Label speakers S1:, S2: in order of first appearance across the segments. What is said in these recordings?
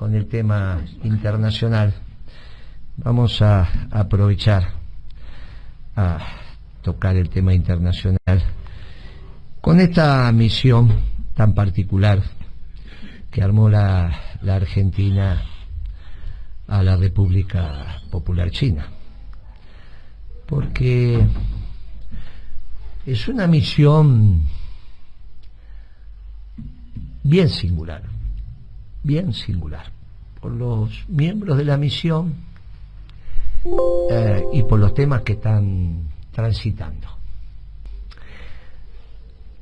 S1: con el tema internacional, vamos a aprovechar a tocar el tema internacional con esta misión tan particular que armó la Argentina a la República Popular China, porque es una misión bien singular por los miembros de la misión y por los temas que están transitando.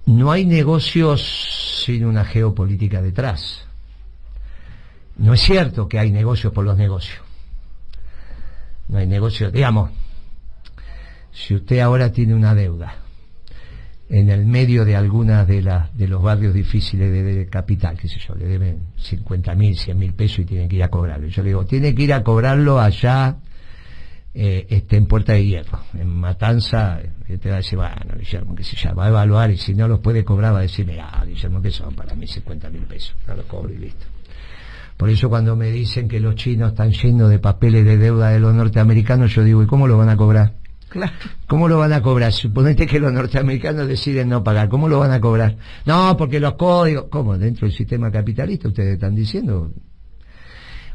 S1: No hay negocios sin una geopolítica detrás. No es cierto que hay negocios por los negocios. No hay negocios, digamos, si usted ahora tiene una deuda en el medio de algunas de los barrios difíciles de capital, qué sé yo, le deben 50.000, 100.000 pesos y tiene que ir a cobrarlo. Yo le digo, tiene que ir a cobrarlo allá en Puerta de Hierro, en Matanza. Y te va a decir, bueno, Guillermo, que se llama, va a evaluar, y si no los puede cobrar va a decir, mira, Guillermo, que son para mí 50.000 pesos, no los cobro y listo. Por eso cuando me dicen que los chinos están llenos de papeles de deuda de los norteamericanos, yo digo, ¿y cómo lo van a cobrar?
S2: Claro.
S1: ¿Cómo lo van a cobrar? Suponete que los norteamericanos deciden no pagar, ¿cómo lo van a cobrar? No, porque los códigos, ¿cómo? Dentro del sistema capitalista ustedes están diciendo,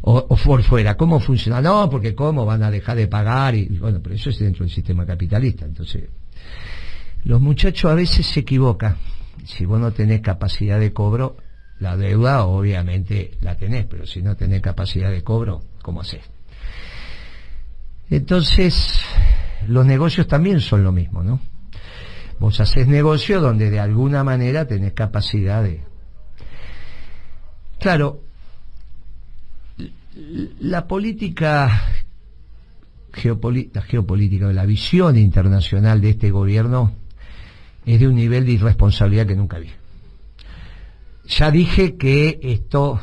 S1: o por fuera, ¿cómo funciona? No, porque ¿cómo van a dejar de pagar? Y bueno, pero eso es dentro del sistema capitalista. Entonces, los muchachos a veces se equivocan. Si vos no tenés capacidad de cobro, la deuda obviamente la tenés, pero si no tenés capacidad de cobro, ¿cómo hacés? Entonces, los negocios también son lo mismo, ¿no? Vos hacés negocio donde de alguna manera tenés capacidad de... Claro, la política geopolítica, la visión internacional de este gobierno es de un nivel de irresponsabilidad que nunca vi. Ya dije que esto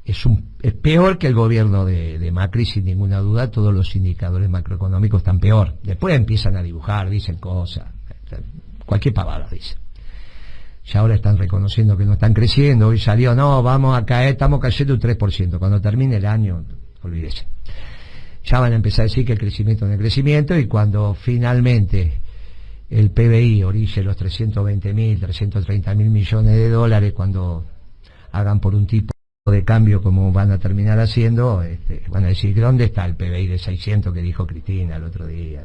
S1: es peor que el gobierno de Macri, sin ninguna duda. Todos los indicadores macroeconómicos están peor. Después empiezan a dibujar, dicen cosas, cualquier pavada dicen. Ya ahora están reconociendo que no están creciendo. Hoy salió, no, vamos a caer, estamos cayendo un 3%. Cuando termine el año, olvídese. Ya van a empezar a decir que el crecimiento no es crecimiento, y cuando finalmente el PBI orille los 320.000, 330.000 millones de dólares, cuando hagan por un tipo de cambio como van a terminar haciendo, van a decir, ¿dónde está el PBI de 600 que dijo Cristina el otro día?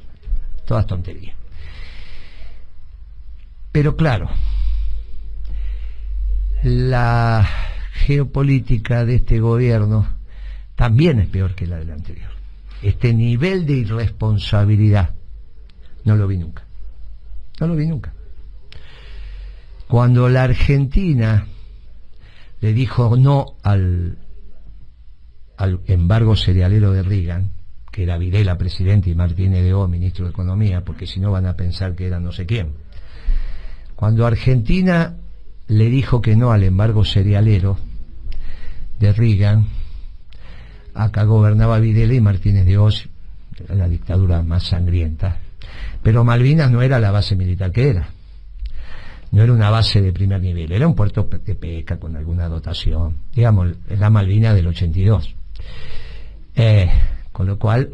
S1: Todas tonterías. Pero claro, la geopolítica de este gobierno también es peor que la del anterior. Este nivel de irresponsabilidad no lo vi nunca. No lo vi nunca. Cuando la Argentina le dijo no al embargo cerealero de Reagan, que era Videla presidente y Martínez de O ministro de Economía, porque si no van a pensar que era no sé quién. Cuando Argentina le dijo que no al embargo cerealero de Reagan, acá gobernaba Videla y Martínez de Oz, la dictadura más sangrienta. Pero Malvinas no era la base militar que era. No era una base de primer nivel, era un puerto de pesca con alguna dotación, digamos, la Malvinas del 82. Con lo cual,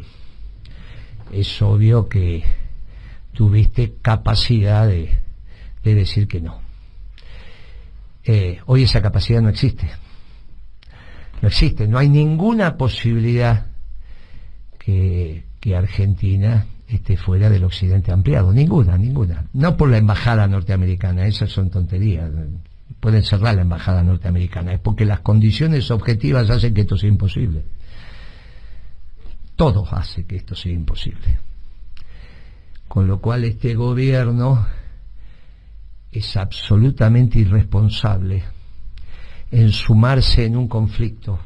S1: es obvio que tuviste capacidad de decir que no. Hoy esa capacidad no existe. No existe, no hay ninguna posibilidad que Argentina esté fuera del occidente ampliado, ninguna. No por la embajada norteamericana, esas son tonterías, pueden cerrar la embajada norteamericana, es porque las condiciones objetivas hacen que esto sea imposible. Todo hace que esto sea imposible. Con lo cual este gobierno es absolutamente irresponsable en sumarse en un conflicto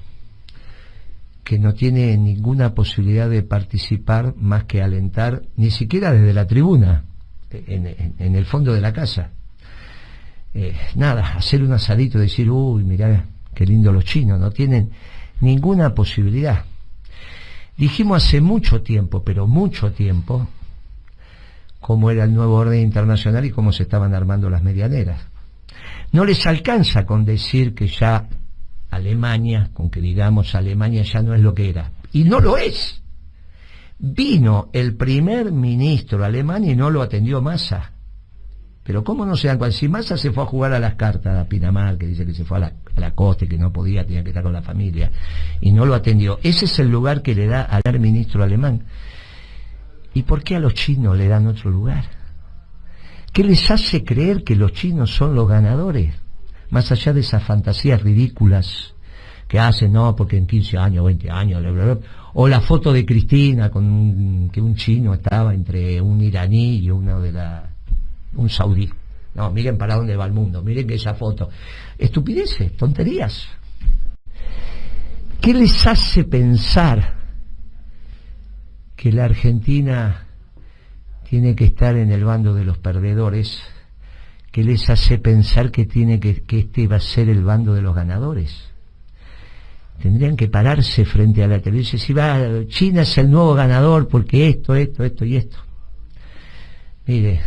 S1: que no tiene ninguna posibilidad de participar más que alentar, ni siquiera desde la tribuna, en el fondo de la casa. Nada, hacer un asadito y decir, uy, mirá, qué lindo los chinos, no tienen ninguna posibilidad. Dijimos hace mucho tiempo, pero mucho tiempo, cómo era el nuevo orden internacional y cómo se estaban armando las medianeras. No les alcanza con decir que ya Alemania, con que digamos Alemania ya no es lo que era. Y no lo es. Vino el primer ministro alemán y no lo atendió Massa. Pero ¿cómo no se dan cuenta? Si Massa se fue a jugar a las cartas a Pinamar, que dice que se fue a la costa, que no podía, tenía que estar con la familia, y no lo atendió. Ese es el lugar que le da al primer ministro alemán. ¿Y por qué a los chinos le dan otro lugar? ¿Qué les hace creer que los chinos son los ganadores? Más allá de esas fantasías ridículas que hacen, no, porque en 15 años, 20 años, bla, bla, bla. O la foto de Cristina con que un chino estaba entre un iraní y un saudí. No, miren para dónde va el mundo, miren que esa foto. Estupideces, tonterías. ¿Qué les hace pensar que la Argentina tiene que estar en el bando de los perdedores? ¿Qué les hace pensar que este va a ser el bando de los ganadores? Tendrían que pararse frente a la televisión y decir, China es el nuevo ganador porque esto y esto. Mire,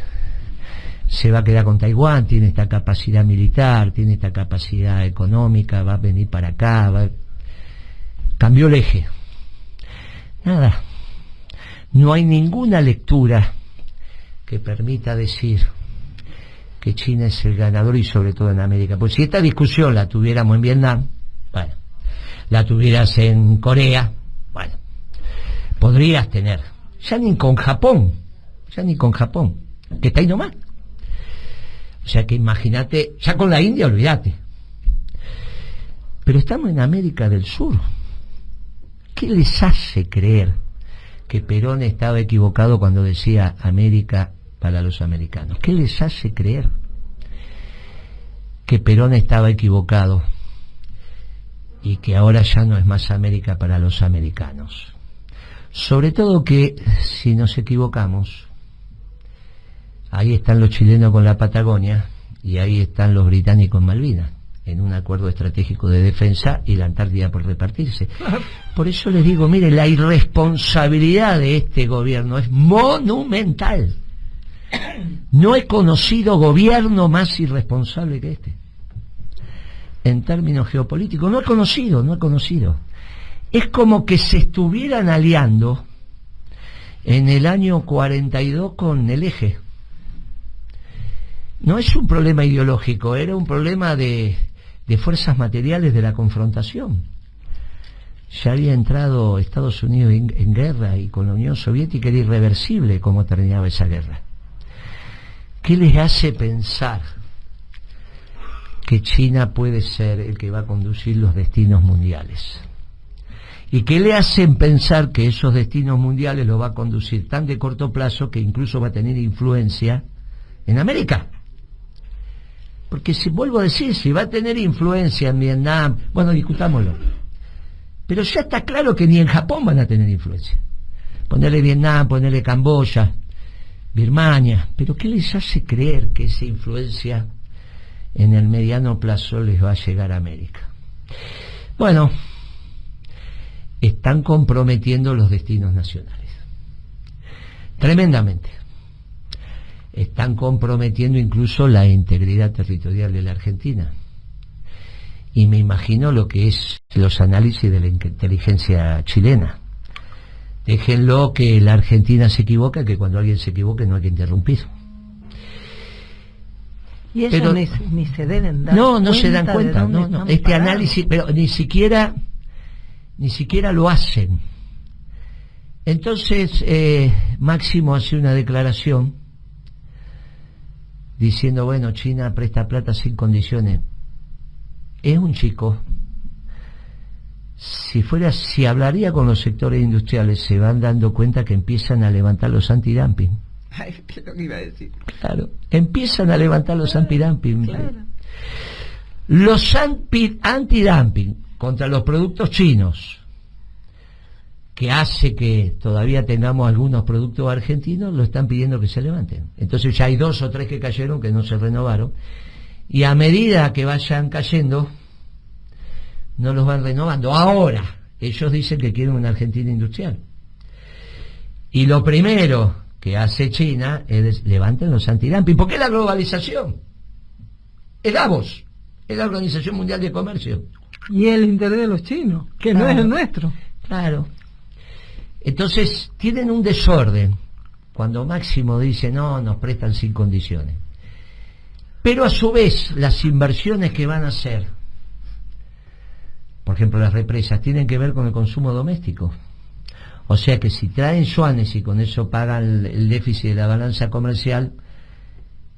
S1: se va a quedar con Taiwán, tiene esta capacidad militar, tiene esta capacidad económica, va a venir para acá, cambió el eje. Nada. No hay ninguna lectura que permita decir que China es el ganador, y sobre todo en América. Pues si esta discusión la tuviéramos en Vietnam, bueno, la tuvieras en Corea, bueno, podrías tener, ya ni con Japón, que está ahí nomás. O sea que imagínate, ya con la India olvídate. Pero estamos en América del Sur. ¿Qué les hace creer que Perón estaba equivocado cuando decía América para los americanos? ¿Qué les hace creer que Perón estaba equivocado y que ahora ya no es más América para los americanos? Sobre todo que, si nos equivocamos, ahí están los chilenos con la Patagonia y ahí están los británicos en Malvinas, en un acuerdo estratégico de defensa, y la Antártida por repartirse. Por eso les digo, mire, la irresponsabilidad de este gobierno es monumental. No he conocido gobierno más irresponsable que este. En términos geopolíticos, no he conocido. Es como que se estuvieran aliando en el año 42 con el Eje. No es un problema ideológico, era un problema de fuerzas materiales de la confrontación. Ya había entrado Estados Unidos en guerra, y con la Unión Soviética era irreversible cómo terminaba esa guerra. ¿Qué les hace pensar que China puede ser el que va a conducir los destinos mundiales? ¿Y qué le hacen pensar que esos destinos mundiales los va a conducir tan de corto plazo que incluso va a tener influencia en América? Porque si vuelvo a decir, si va a tener influencia en Vietnam, bueno, discutámoslo. Pero ya está claro que ni en Japón van a tener influencia. Ponerle Vietnam, ponerle Camboya, Birmania. Pero ¿qué les hace creer que esa influencia en el mediano plazo les va a llegar a América? Bueno, están comprometiendo los destinos nacionales. Tremendamente. Están comprometiendo incluso la integridad territorial de la Argentina. Y me imagino lo que es los análisis de la inteligencia chilena. Déjenlo que la Argentina se equivoca, que cuando alguien se equivoque no hay que interrumpir.
S2: Y ellos ni se deben dar
S1: cuenta.
S2: No
S1: se dan cuenta, no. Este parados. Análisis, pero ni siquiera lo hacen. Entonces, Máximo hace una declaración diciendo, bueno, China presta plata sin condiciones. Es un chico. Si hablaría con los sectores industriales, se van dando cuenta que empiezan a levantar los antidumping.
S2: Ay, ¿qué es lo que iba a decir?
S1: Claro, empiezan a levantar los antidumping.
S2: Claro.
S1: Los antidumping contra los productos chinos, que hace que todavía tengamos algunos productos argentinos, lo están pidiendo que se levanten. Entonces ya hay 2 o 3 que cayeron, que no se renovaron, y a medida que vayan cayendo, no los van renovando. Ahora, ellos dicen que quieren una Argentina industrial. Y lo primero que hace China es levanten los antidumping, porque es la globalización. Es Davos, es la Organización Mundial de Comercio.
S2: Y el interés de los chinos, que claro, no es el nuestro.
S1: Claro. Entonces, tienen un desorden. Cuando Máximo dice, no, nos prestan sin condiciones. Pero a su vez, las inversiones que van a hacer, por ejemplo, las represas, tienen que ver con el consumo doméstico. O sea que si traen yuanes y con eso pagan el déficit de la balanza comercial,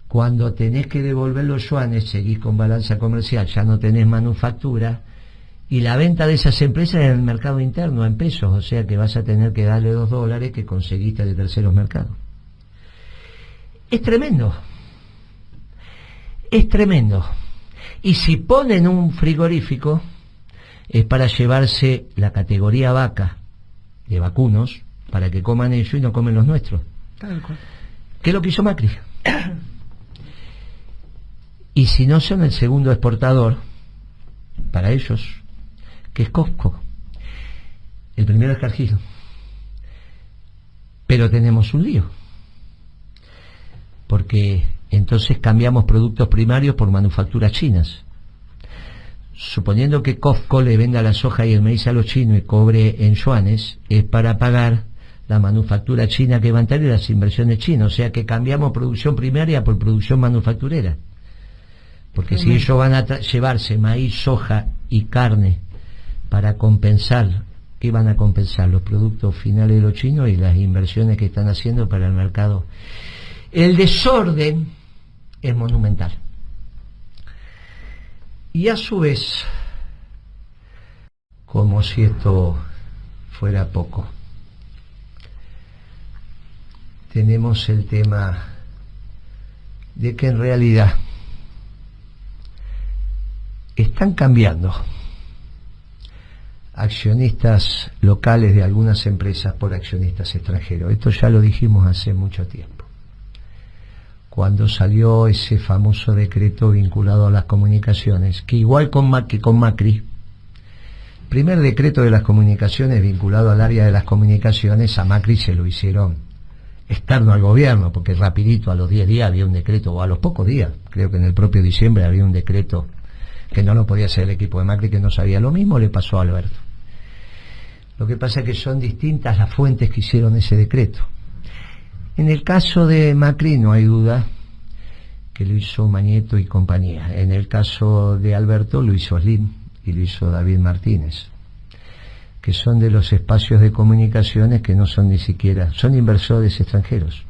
S1: cuando tenés que devolver los yuanes, seguís con balanza comercial, ya no tenés manufactura, y la venta de esas empresas en el mercado interno en pesos, o sea que vas a tener que darle $2 que conseguiste de terceros mercados. Es tremendo. Es tremendo. Y si ponen un frigorífico, es para llevarse la categoría vaca de vacunos, para que coman ellos y no comen los nuestros. ¿Qué es lo que hizo Macri? Y si no son el segundo exportador, para ellos, que es Costco. El primero es Cargill. Pero tenemos un lío. Porque entonces cambiamos productos primarios por manufacturas chinas. Suponiendo que Costco le venda la soja y el maíz a los chinos y cobre en yuanes, es para pagar la manufactura china que va a entrar y las inversiones chinas. O sea que cambiamos producción primaria por producción manufacturera. Porque si ellos van a llevarse maíz, soja y carne para compensar, ¿qué van a compensar? Los productos finales de los chinos y las inversiones que están haciendo para el mercado. El desorden es monumental. Y a su vez, como si esto fuera poco, tenemos el tema de que en realidad están cambiando accionistas locales de algunas empresas por accionistas extranjeros. Esto ya lo dijimos hace mucho tiempo. Cuando salió ese famoso decreto vinculado a las comunicaciones, que igual con Macri, primer decreto de las comunicaciones vinculado al área de las comunicaciones, a Macri se lo hicieron externo al gobierno, porque rapidito a los 10 días había un decreto, o a los pocos días, creo que en el propio diciembre había un decreto que no lo podía hacer el equipo de Macri, que no sabía. Lo mismo le pasó a Alberto. Lo que pasa es que son distintas las fuentes que hicieron ese decreto. En el caso de Macri no hay duda que lo hizo Mañeto y compañía. En el caso de Alberto lo hizo Slim y lo hizo David Martínez, que son de los espacios de comunicaciones que no son ni siquiera, son inversores extranjeros.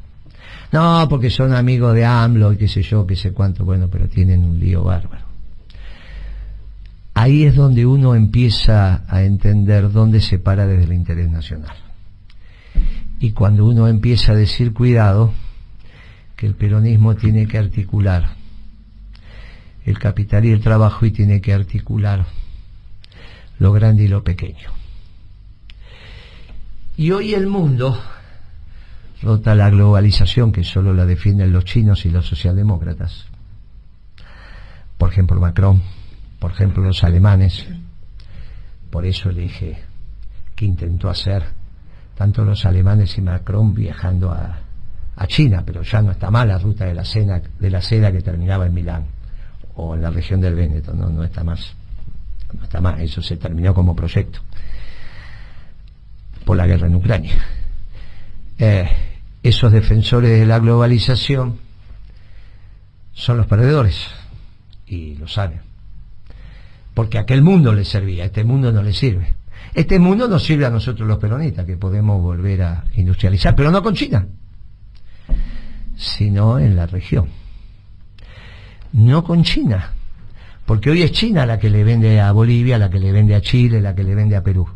S1: No, porque son amigos de AMLO y qué sé yo, qué sé cuánto, bueno, pero tienen un lío bárbaro. Ahí es donde uno empieza a entender dónde se para desde el interés nacional. Y cuando uno empieza a decir, cuidado, que el peronismo tiene que articular el capital y el trabajo, y tiene que articular lo grande y lo pequeño. Y hoy el mundo, rota la globalización, que solo la defienden los chinos y los socialdemócratas, por ejemplo Macron, por ejemplo los alemanes, por eso el eje que intentó hacer tanto los alemanes y Macron viajando a China, pero ya no está mal la ruta de la seda que terminaba en Milán o en la región del Véneto, no está más, no está más, eso se terminó como proyecto por la guerra en Ucrania. Esos defensores de la globalización son los perdedores y lo saben, porque aquel mundo les servía, este mundo no les sirve. Este mundo nos sirve a nosotros los peronistas, que podemos volver a industrializar, pero no con China, sino en la región. No con China, porque hoy es China la que le vende a Bolivia, la que le vende a Chile, la que le vende a Perú.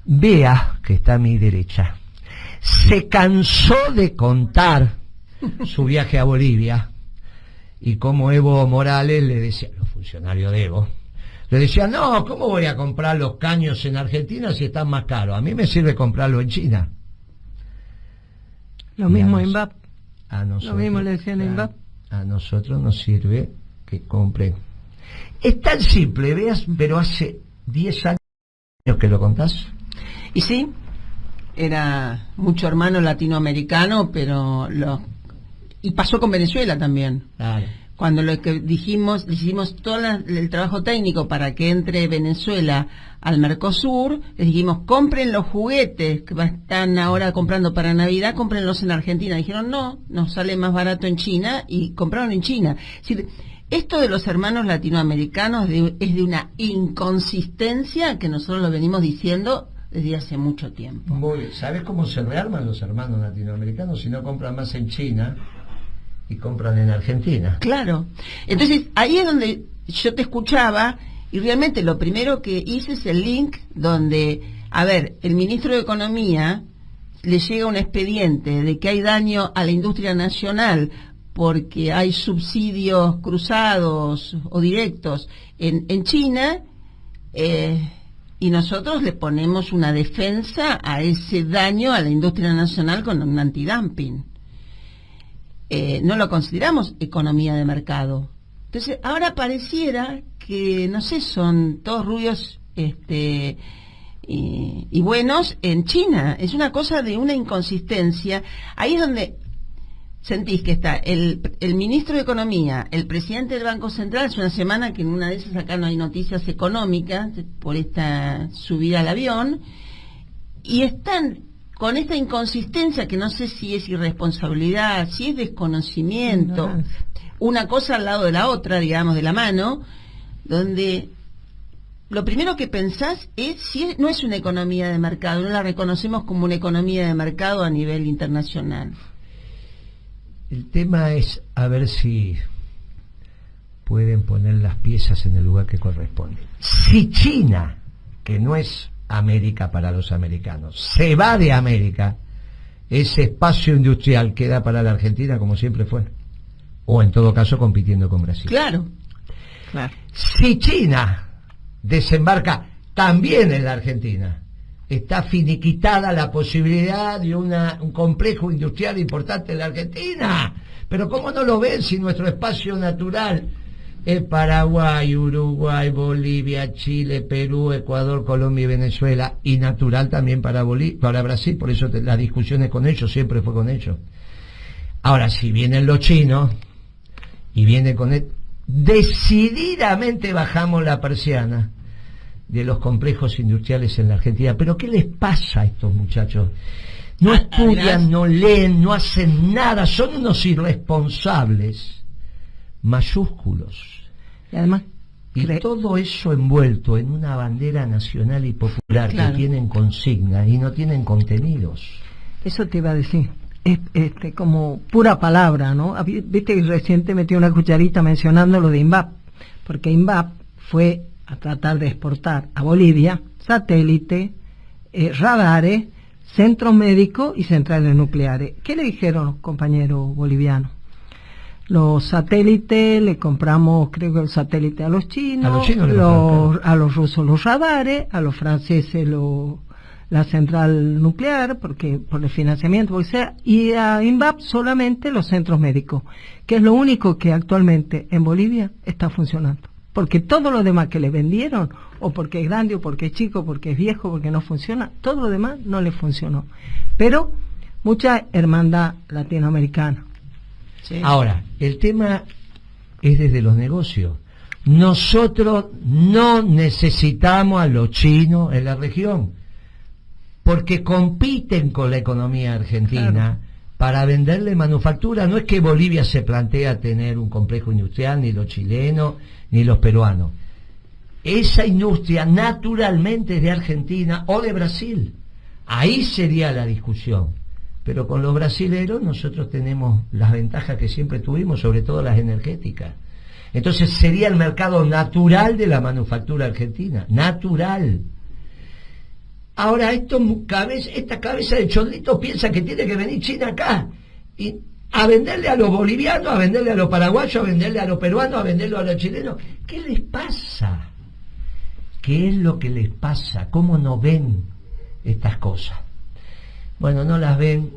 S1: Bea, que está a mi derecha, se cansó de contar su viaje a Bolivia y cómo Evo Morales le decía, los funcionarios de Evo, le decían, no, ¿cómo voy a comprar los caños en Argentina si están más caros? A mí me sirve comprarlo en China.
S2: Lo mismo en BAP.
S1: Lo mismo le decían en BAP. A nosotros nos sirve que compren. Es tan simple, veas, pero hace 10 años que lo contás.
S2: Y sí, era mucho hermano latinoamericano, pero y pasó con Venezuela también.
S1: Claro.
S2: cuando lo que dijimos, hicimos todo el trabajo técnico para que entre Venezuela al Mercosur, les dijimos, compren los juguetes que están ahora comprando para Navidad, cómprenlos en Argentina. Dijeron, no, nos sale más barato en China, y compraron en China. Es decir, esto de los hermanos latinoamericanos es de una inconsistencia que nosotros lo venimos diciendo desde hace mucho tiempo.
S1: ¿Sabes cómo se rearman los hermanos latinoamericanos si no compran más en China y compran en Argentina?
S2: Claro. Entonces, ahí es donde yo te escuchaba, y realmente lo primero que hice es el link donde, a ver, el ministro de Economía le llega un expediente de que hay daño a la industria nacional porque hay subsidios cruzados o directos en China, y nosotros le ponemos una defensa a ese daño a la industria nacional con un antidumping. No lo consideramos economía de mercado. Entonces, ahora pareciera que, no sé, son todos rubios y buenos en China. Es una cosa de una inconsistencia. Ahí es donde sentís que está el ministro de Economía, el presidente del Banco Central. Es una semana que en una de esas acá no hay noticias económicas por esta subida al avión, y están con esta inconsistencia que no sé si es irresponsabilidad, si es desconocimiento, una cosa al lado de la otra, digamos, de la mano, donde lo primero que pensás es si no es una economía de mercado, no la reconocemos como una economía de mercado a nivel internacional.
S1: El tema es a ver si pueden poner las piezas en el lugar que corresponde. Si China, que no es América para los americanos, se va de América, ese espacio industrial queda para la Argentina como siempre fue, o en todo caso compitiendo con Brasil.
S2: Claro.
S1: Si China desembarca también en la Argentina, está finiquitada la posibilidad de un complejo industrial importante en la Argentina. Pero ¿cómo no lo ven si nuestro espacio natural es Paraguay, Uruguay, Bolivia, Chile, Perú, Ecuador, Colombia y Venezuela, y natural también para Brasil? Por eso las discusiones con ellos siempre fue con ellos. Ahora, si vienen los chinos y vienen con decididamente bajamos la persiana de los complejos industriales en la Argentina. ¿Pero qué les pasa a estos muchachos? No estudian, no leen, no hacen nada, son unos irresponsables mayúsculos.
S2: Y además,
S1: todo eso envuelto en una bandera nacional y popular, claro, que tienen consignas y no tienen contenidos.
S2: Eso te iba a decir. Es como pura palabra, ¿no? Viste que reciente metí una cucharita mencionando lo de INVAP, porque INVAP fue a tratar de exportar a Bolivia satélite, radares, centros médicos y centrales nucleares. ¿Qué le dijeron los compañeros bolivianos? Los satélites le compramos, creo que el satélite a los chinos, a los rusos los radares, a los franceses la central nuclear, porque por el financiamiento, porque sea, y a INVAP solamente los centros médicos, que es lo único que actualmente en Bolivia está funcionando. Porque todo lo demás que le vendieron, o porque es grande, o porque es chico, porque es viejo, porque no funciona, todo lo demás no le funcionó. Pero mucha hermandad latinoamericana.
S1: Sí. Ahora, el tema es desde los negocios. Nosotros no necesitamos a los chinos en la región, porque compiten con la economía argentina, claro, para venderle manufactura. No es que Bolivia se plantea tener un complejo industrial, ni los chilenos, ni los peruanos. Esa industria naturalmente es de Argentina o de Brasil. Ahí sería la discusión. Pero con los brasileros nosotros tenemos las ventajas que siempre tuvimos, sobre todo las energéticas. Entonces sería el mercado natural de la manufactura argentina, natural. Ahora esta cabeza de chorlito piensa que tiene que venir China acá y a venderle a los bolivianos, a venderle a los paraguayos, a venderle a los peruanos, a venderle a los chilenos. ¿Qué les pasa? ¿Qué es lo que les pasa? ¿Cómo no ven estas cosas? Bueno, no las ven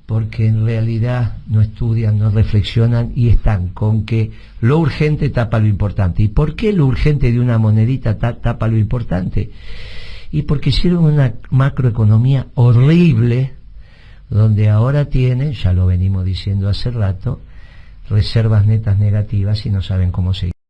S1: porque en realidad no estudian, no reflexionan y están con que lo urgente tapa lo importante. ¿Y por qué lo urgente de una monedita tapa lo importante? Y porque hicieron una macroeconomía horrible, donde ahora tienen, ya lo venimos diciendo hace rato, reservas netas negativas y no saben cómo seguir.